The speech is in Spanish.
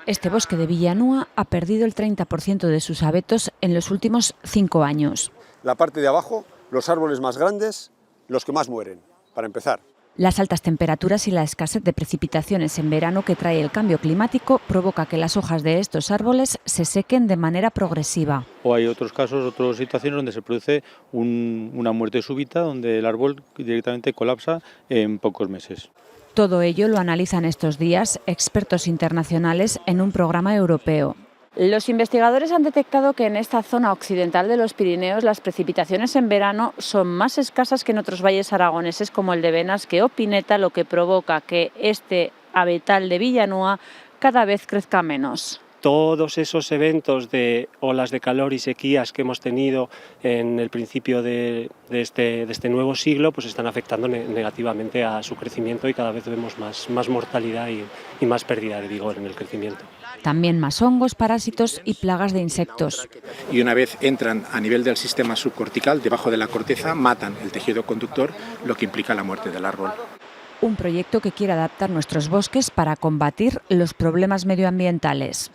Este bosque de Villanúa ha perdido el 30% de sus abetos en los últimos 5 años. La parte de abajo, los árboles más grandes, los que más mueren, para empezar. Las altas temperaturas y la escasez de precipitaciones en verano que trae el cambio climático provoca que las hojas de estos árboles se sequen de manera progresiva. O hay otros casos, otras situaciones donde se produce una muerte súbita, donde el árbol directamente colapsa en pocos meses. Todo ello lo analizan estos días expertos internacionales en un programa europeo. Los investigadores han detectado que en esta zona occidental de los Pirineos las precipitaciones en verano son más escasas que en otros valles aragoneses como el de Benasque o Pineta, lo que provoca que este abetal de Villanúa cada vez crezca menos. Todos esos eventos de olas de calor y sequías que hemos tenido en el principio de este nuevo siglo pues están afectando negativamente a su crecimiento y cada vez vemos más mortalidad y más pérdida de vigor en el crecimiento. También más hongos, parásitos y plagas de insectos. Y una vez entran a nivel del sistema subcortical, debajo de la corteza, matan el tejido conductor, lo que implica la muerte del árbol. Un proyecto que quiere adaptar nuestros bosques para combatir los problemas medioambientales.